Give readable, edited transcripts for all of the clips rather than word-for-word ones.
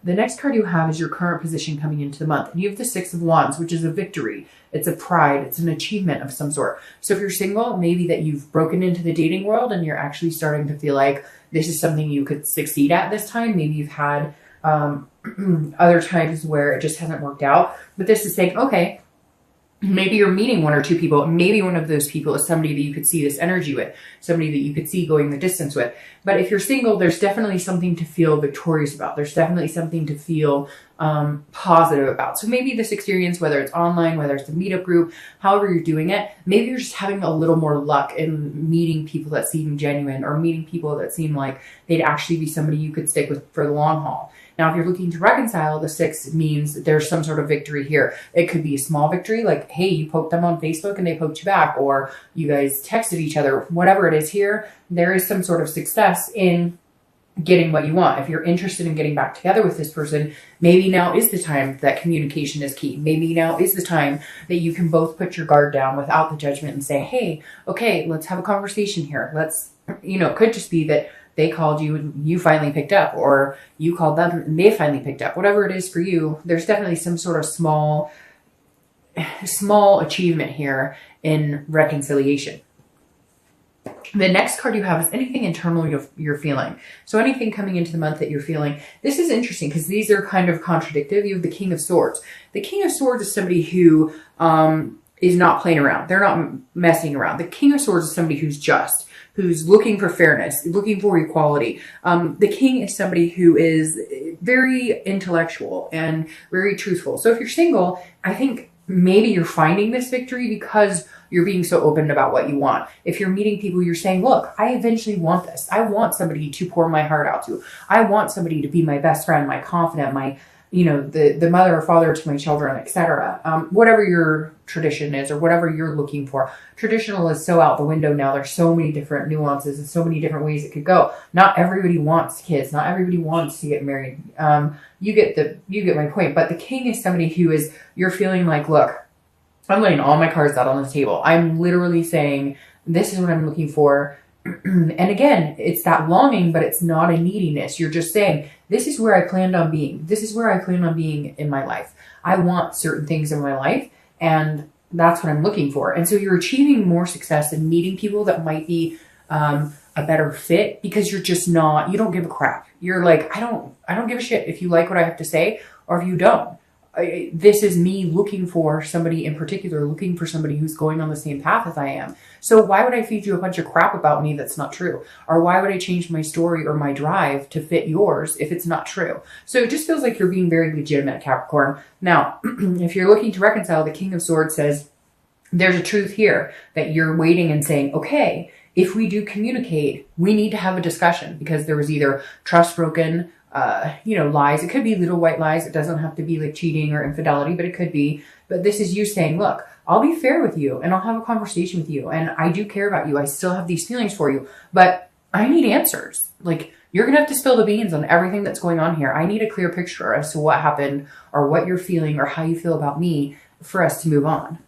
The next card you have is your current position coming into the month. And you have the Six of Wands, which is a victory. It's a pride. It's an achievement of some sort. So if you're single, maybe that you've broken into the dating world and you're actually starting to feel like this is something you could succeed at this time. Maybe you've had other times where it just hasn't worked out. But this is saying, okay, maybe you're meeting one or two people. Maybe one of those people is somebody that you could see this energy with, somebody that you could see going the distance with. But if you're single, there's definitely something to feel victorious about. There's definitely something to feel positive about. So maybe this experience, whether it's online, whether it's a meetup group, however you're doing it, maybe you're just having a little more luck in meeting people that seem genuine, or meeting people that seem like they'd actually be somebody you could stick with for the long haul. Now, if you're looking to reconcile, the 6 means there's some sort of victory here. It could be a small victory, like, hey, you poked them on Facebook and they poked you back, or you guys texted each other. Whatever it is here, there is some sort of success in getting what you want. If you're interested in getting back together with this person, maybe now is the time that communication is key. Maybe now is the time that you can both put your guard down without the judgment and say, hey, okay, let's have a conversation here. Let's, it could just be that they called you and you finally picked up, or you called them and they finally picked up. Whatever it is for you, there's definitely some sort of small achievement here in reconciliation. The next card you have is anything internal you're feeling. So anything coming into the month that you're feeling. This is interesting because these are kind of contradictive. You have the King of Swords. The King of Swords is somebody who is not playing around. They're not messing around. The King of Swords is somebody who's just, who's looking for fairness, looking for equality. The King is somebody who is very intellectual and very truthful. So if you're single, I think maybe you're finding this victory because you're being so open about what you want. If you're meeting people, you're saying, look, I eventually want this. I want somebody to pour my heart out to. I want somebody to be my best friend, my confidant, my, the mother or father to my children, etc. Whatever your tradition is or whatever you're looking for. Traditional is so out the window now. There's so many different nuances and so many different ways it could go. Not everybody wants kids. Not everybody wants to get married. You get my point. But the King is somebody who is, you're feeling like, look, I'm laying all my cards out on the table. I'm literally saying, this is what I'm looking for. And again, it's that longing, but it's not a neediness. You're just saying, this is where I planned on being. This is where I plan on being in my life. I want certain things in my life, and that's what I'm looking for. And so you're achieving more success in meeting people that might be a better fit because you're just not, you don't give a crap. You're like, I don't give a shit if you like what I have to say or if you don't. This is me looking for somebody in particular, looking for somebody who's going on the same path as I am. So why would I feed you a bunch of crap about me that's not true? Or why would I change my story or my drive to fit yours if it's not true? So it just feels like you're being very legitimate, Capricorn. Now, if you're looking to reconcile, the King of Swords says, there's a truth here that you're waiting and saying, okay, if we do communicate, we need to have a discussion because there was either trust broken, lies. It could be little white lies. It doesn't have to be like cheating or infidelity, but it could be. But this is you saying, look, I'll be fair with you and I'll have a conversation with you. And I do care about you. I still have these feelings for you, but I need answers. Like, you're going to have to spill the beans on everything that's going on here. I need a clear picture as to what happened or what you're feeling or how you feel about me for us to move on.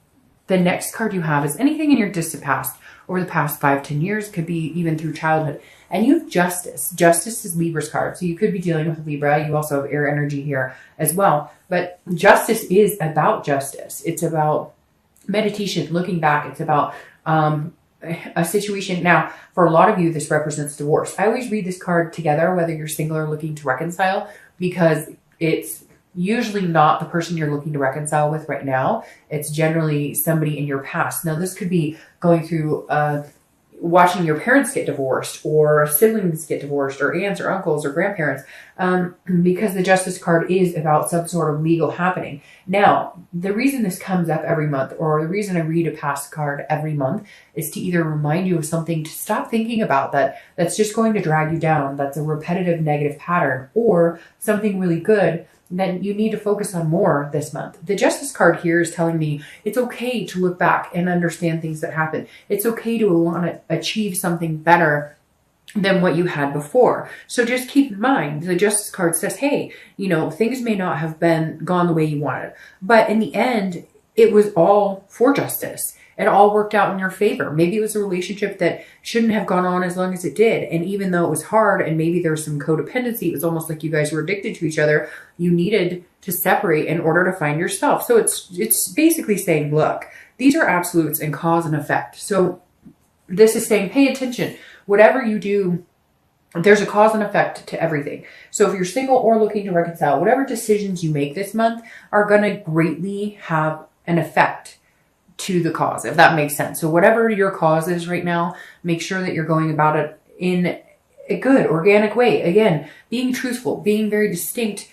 The next card you have is anything in your distant past over the past 5-10 years, could be even through childhood. And you have Justice. Justice is Libra's card. So you could be dealing with Libra. You also have air energy here as well. But Justice is about justice. It's about meditation, looking back. It's about a situation. Now, for a lot of you, this represents divorce. I always read this card together, whether you're single or looking to reconcile, because it's usually not the person you're looking to reconcile with right now. It's generally somebody in your past. Now, this could be going through watching your parents get divorced or siblings get divorced or aunts or uncles or grandparents, because the Justice card is about some sort of legal happening. Now, the reason this comes up every month, or the reason I read a past card every month, is to either remind you of something to stop thinking about that's just going to drag you down, that's a repetitive negative pattern, or something really good that you need to focus on more this month. The Justice card here is telling me it's okay to look back and understand things that happen. It's okay to want to achieve something better than what you had before. So just keep in mind, the Justice card says, hey, things may not have gone the way you wanted, but in the end, it was all for justice. it all worked out in your favor. Maybe it was a relationship that shouldn't have gone on as long as it did. And even though it was hard and maybe there was some codependency, it was almost like you guys were addicted to each other. You needed to separate in order to find yourself. So it's basically saying, look, these are absolutes and cause and effect. So this is saying, pay attention. Whatever you do, there's a cause and effect to everything. So if you're single or looking to reconcile, whatever decisions you make this month are going to greatly have an effect to the cause, if that makes sense. So whatever your cause is right now, make sure that you're going about it in a good, organic way. Again, being truthful, being very distinct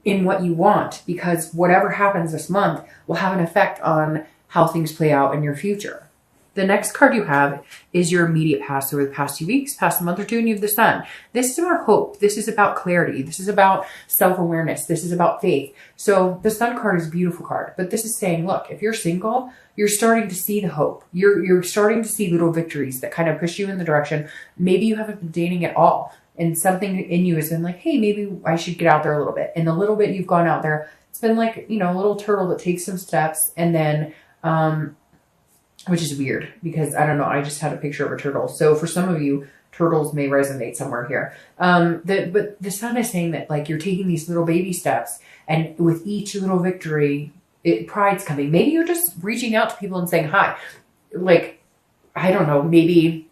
in what you want, because whatever happens this month will have an effect on how things play out in your future. The next card you have is your immediate past, over the past 2 weeks, past a month or two, and you have the Sun. This is about hope. This is about clarity. This is about self-awareness. This is about faith. So the Sun card is a beautiful card, but this is saying, look, if you're single, you're starting to see the hope. You're starting to see little victories that kind of push you in the direction. Maybe you haven't been dating at all, and something in you has been like, hey, maybe I should get out there a little bit. And the little bit you've gone out there, it's been like, you know, a little turtle that takes some steps, and then, which is weird because I don't know, I just had a picture of a turtle. So for some of you, turtles may resonate somewhere here. But the Sun is saying that like you're taking these little baby steps, and with each little victory, pride's coming. Maybe you're just reaching out to people and saying hi. Like, I don't know, maybe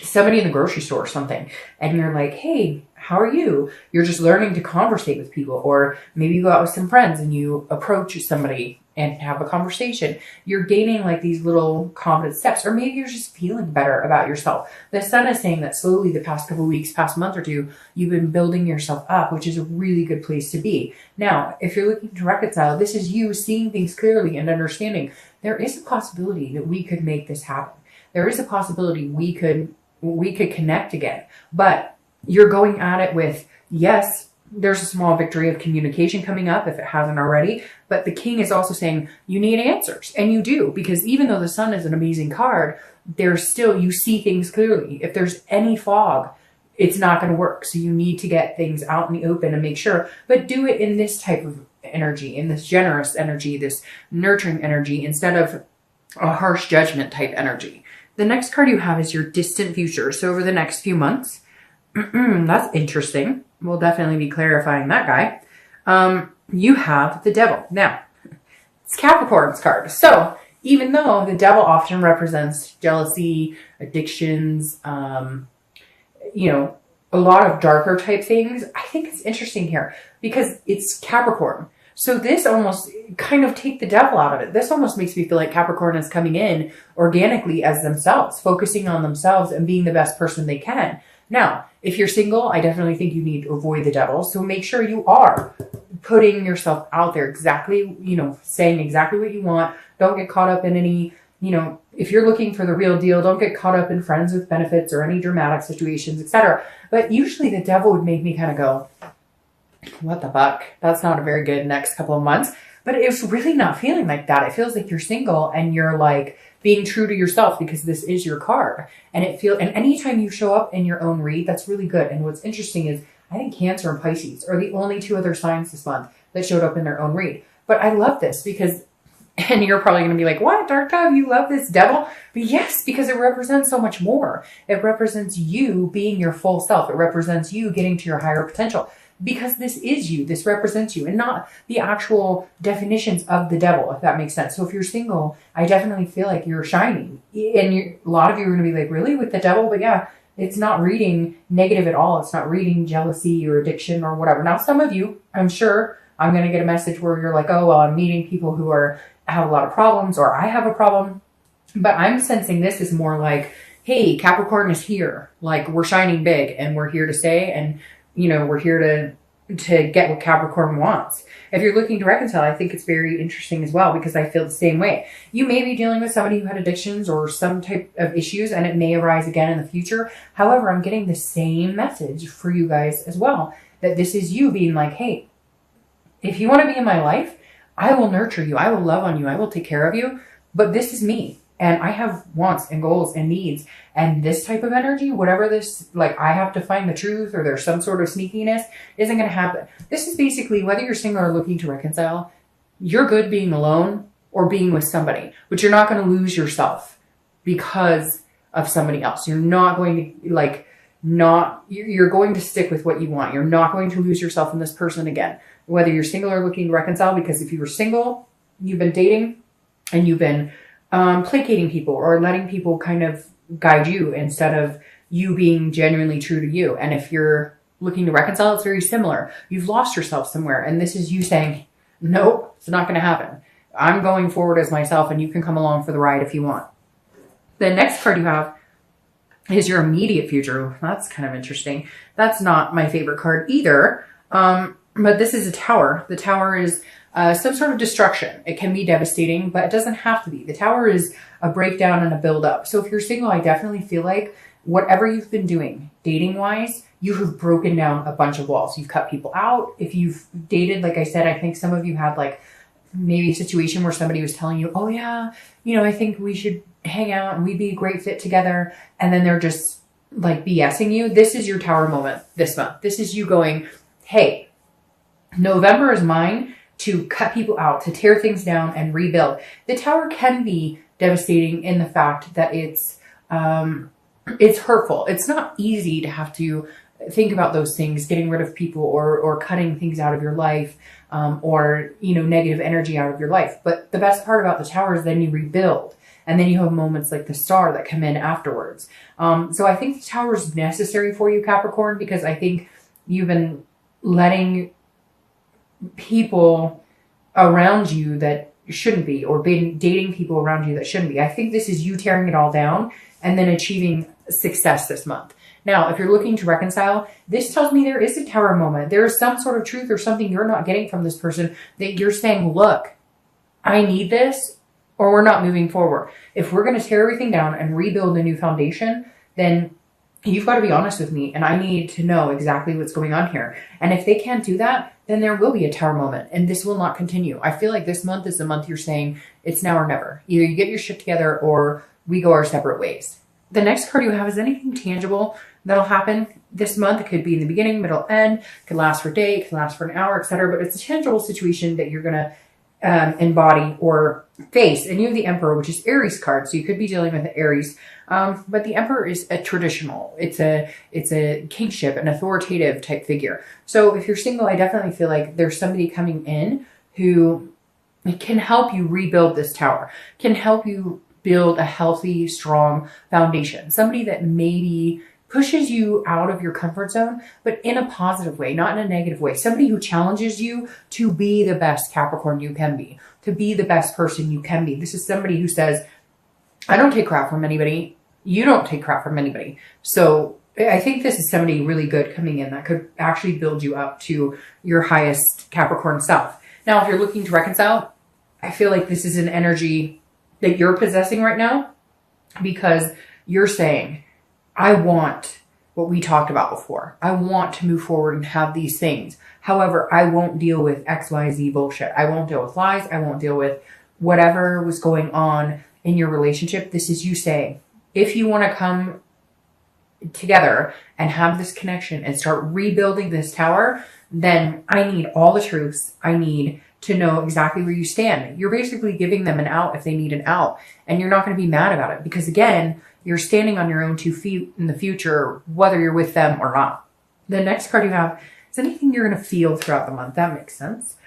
somebody in the grocery store or something, and you're like, hey, how are you? You're just learning to conversate with people. Or maybe you go out with some friends and you approach somebody and have a conversation. You're gaining like these little confident steps, or maybe you're just feeling better about yourself. The Sun is saying that slowly the past couple of weeks, past month or two, you've been building yourself up, which is a really good place to be. Now, if you're looking to reconcile, this is you seeing things clearly and understanding there is a possibility that we could make this happen. There is a possibility we could connect again, but you're going at it with, yes, there's a small victory of communication coming up if it hasn't already. But the King is also saying you need answers. And you do, because even though the Sun is an amazing card, there's still, you see things clearly. If there's any fog, it's not going to work. So you need to get things out in the open and make sure, but do it in this type of energy, in this generous energy, this nurturing energy, instead of a harsh judgment type energy. The next card you have is your distant future. So over the next few months, that's interesting. We'll definitely be clarifying that guy. You have the Devil. Now, it's Capricorn's card. So even though the Devil often represents jealousy, addictions, you know, a lot of darker type things, I think it's interesting here because it's Capricorn. So this almost kind of take the devil out of it. This almost makes me feel like Capricorn is coming in organically as themselves, focusing on themselves and being the best person they can. Now, if you're single, I definitely think you need to avoid the devil. So make sure you are putting yourself out there exactly, you know, saying exactly what you want. Don't get caught up in any, you know, if you're looking for the real deal, don't get caught up in friends with benefits or any dramatic situations, etc. But usually the devil would make me kind of go, what the fuck? That's not a very good next couple of months. But it's really not feeling like that. It feels like you're single and you're like being true to yourself because this is your card. And and anytime you show up in your own read, that's really good. And what's interesting is I think Cancer and Pisces are the only two other signs this month that showed up in their own read. But I love this because, and you're probably going to be like, what, Dark Dove, you love this devil? But yes, because it represents so much more. It represents you being your full self. It represents you getting to your higher potential. Because this is you, this represents you, and not the actual definitions of the devil, if that makes sense. So if you're single, I definitely feel like you're shining. And a lot of you are going to be like, really, with the devil? But yeah, it's not reading negative at all. It's not reading jealousy or addiction or whatever. Now, some of you, I'm sure I'm going to get a message where you're like, oh, well, I'm meeting people who have a lot of problems, or I have a problem. But I'm sensing this is more like, hey, Capricorn is here. Like, we're shining big and we're here to stay, and you know, we're here to get what Capricorn wants. If you're looking to reconcile, I think it's very interesting as well because I feel the same way. You may be dealing with somebody who had addictions or some type of issues, and it may arise again in the future. However, I'm getting the same message for you guys as well, that this is you being like, hey, if you want to be in my life, I will nurture you. I will love on you. I will take care of you. But this is me. And I have wants and goals and needs. And this type of energy, whatever this, like I have to find the truth or there's some sort of sneakiness, isn't going to happen. This is basically, whether you're single or looking to reconcile, you're good being alone, or being with somebody, but you're not going to lose yourself because of somebody else. You're not going to you're going to stick with what you want. You're not going to lose yourself in this person again, whether you're single or looking to reconcile, because if you were single, you've been dating and you've been placating people or letting people kind of guide you instead of you being genuinely true to you. And if you're looking to reconcile, it's very similar. You've lost yourself somewhere, and this is you saying, nope, it's not going to happen. I'm going forward as myself, and you can come along for the ride if you want. The next card you have is your immediate future. That's kind of interesting. That's not my favorite card either. But this is a tower. The tower is some sort of destruction. It can be devastating, but it doesn't have to be. The tower is a breakdown and a build up. So if you're single, I definitely feel like whatever you've been doing dating wise, you have broken down a bunch of walls. You've cut people out. If you've dated, like I said, I think some of you had like maybe a situation where somebody was telling you, oh yeah, I think we should hang out and we'd be a great fit together. And then they're just like BSing you. This is your tower moment this month. This is you going, hey, November is mine to cut people out, to tear things down and rebuild. The tower can be devastating in the fact that it's hurtful. It's not easy to have to think about those things, getting rid of people or cutting things out of your life, or, negative energy out of your life. But the best part about the tower is then you rebuild, and then you have moments like the star that come in afterwards. So I think the tower is necessary for you, Capricorn, because I think you've been letting people around you that shouldn't be, or been dating people around you that shouldn't be. I think this is you tearing it all down and then achieving success this month. Now, if you're looking to reconcile, this tells me there is a tower moment. There is some sort of truth or something you're not getting from this person that you're saying, look, I need this, or we're not moving forward. If we're going to tear everything down and rebuild a new foundation, then you've got to be honest with me, and I need to know exactly what's going on here. And if they can't do that, then there will be a tower moment, and this will not continue. I feel like this month is the month you're saying it's now or never. Either you get your shit together or we go our separate ways. The next card you have is anything tangible that'll happen this month. It could be in the beginning, middle, end. It could last for a day, it could last for an hour, etc. But it's a tangible situation that you're going to embody or face. And you have the Emperor, which is Aries card. So you could be dealing with Aries. But the Emperor is a traditional. It's a kingship, an authoritative type figure. So if you're single, I definitely feel like there's somebody coming in who can help you rebuild this tower, can help you build a healthy, strong foundation. Somebody that maybe pushes you out of your comfort zone, but in a positive way, not in a negative way. Somebody who challenges you to be the best Capricorn you can be, to be the best person you can be. This is somebody who says, I don't take crap from anybody. You don't take crap from anybody. So I think this is somebody really good coming in that could actually build you up to your highest Capricorn self. Now, if you're looking to reconcile, I feel like this is an energy that you're possessing right now, because you're saying, I want what we talked about before. I want to move forward and have these things. However, I won't deal with XYZ bullshit. I won't deal with lies. I won't deal with whatever was going on in your relationship. This is you saying, if you want to come together and have this connection and start rebuilding this tower, then I need all the truths. I need to know exactly where you stand. You're basically giving them an out if they need an out, and you're not going to be mad about it, because again, you're standing on your own 2 feet in the future, whether you're with them or not. The next card you have is anything you're going to feel throughout the month. That makes sense.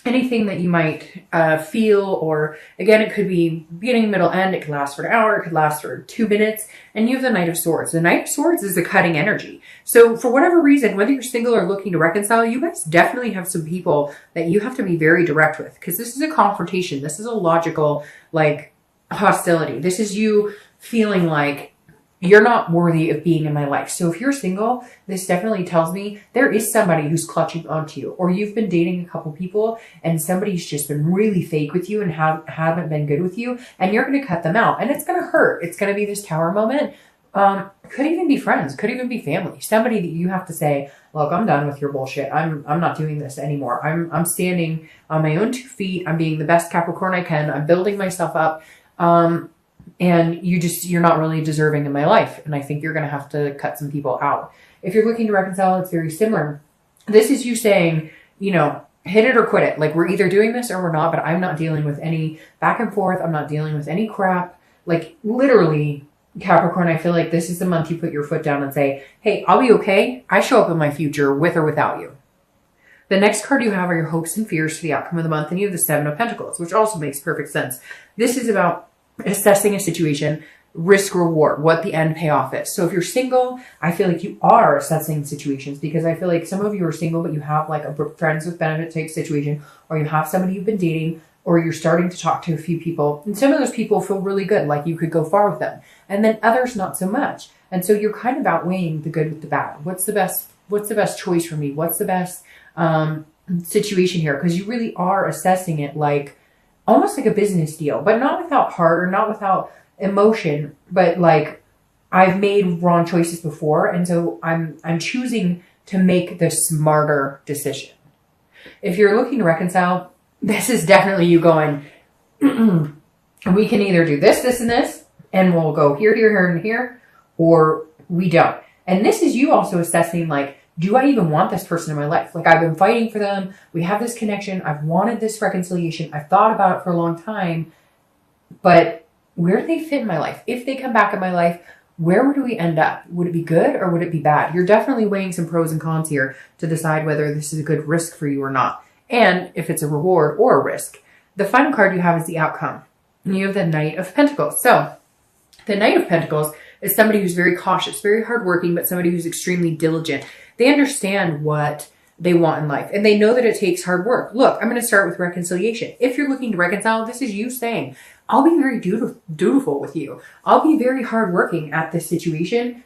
Anything that you might feel, or again, it could be beginning, middle, end. It could last for an hour. It could last for 2 minutes. And you have the Knight of Swords. The Knight of Swords is a cutting energy. So for whatever reason, whether you're single or looking to reconcile, you guys definitely have some people that you have to be very direct with, because this is a confrontation. This is a logical, like, hostility. This is you feeling like you're not worthy of being in my life. So if you're single, this definitely tells me there is somebody who's clutching onto you, or you've been dating a couple people and somebody's just been really fake with you and haven't been good with you, and you're going to cut them out, and it's going to hurt. It's going to be this tower moment. Could even be friends, could even be family, somebody that you have to say, look, I'm done with your bullshit. I'm not doing this anymore. I'm standing on my own 2 feet. I'm being the best Capricorn I can. I'm building myself up. And you're not really deserving in my life. And I think you're going to have to cut some people out. If you're looking to reconcile, it's very similar. This is you saying, hit it or quit it. Like, we're either doing this or we're not, but I'm not dealing with any back and forth. I'm not dealing with any crap. Like, literally, Capricorn, I feel like this is the month you put your foot down and say, hey, I'll be okay. I show up in my future with or without you. The next card you have are your hopes and fears for the outcome of the month, and you have the Seven of Pentacles, which also makes perfect sense. This is about assessing a situation, risk reward, what the end payoff is. So if you're single, I feel like you are assessing situations, because I feel like some of you are single, but you have like a friends with benefit type situation, or you have somebody you've been dating, or you're starting to talk to a few people, and some of those people feel really good, like you could go far with them, and then others not so much. And so you're kind of outweighing the good with the bad. What's the best choice for me? What's the best situation here? Because you really are assessing it like almost like a business deal, but not without heart or not without emotion, but like, I've made wrong choices before, and so I'm choosing to make the smarter decision. If you're looking to reconcile, this is definitely you going, we can either do this, this, and this, and we'll go here, here, here, and here, or we don't. And this is you also assessing, like, do I even want this person in my life? Like, I've been fighting for them. We have this connection. I've wanted this reconciliation. I've thought about it for a long time, but where do they fit in my life? If they come back in my life, where would we end up? Would it be good or would it be bad? You're definitely weighing some pros and cons here to decide whether this is a good risk for you or not, and if it's a reward or a risk. The final card you have is the outcome. And you have the Knight of Pentacles. So the Knight of Pentacles is somebody who's very cautious, very hardworking, but somebody who's extremely diligent. They understand what they want in life, and they know that it takes hard work. Look, I'm going to start with reconciliation. If you're looking to reconcile, this is you saying, I'll be very dutiful with you. I'll be very hardworking at this situation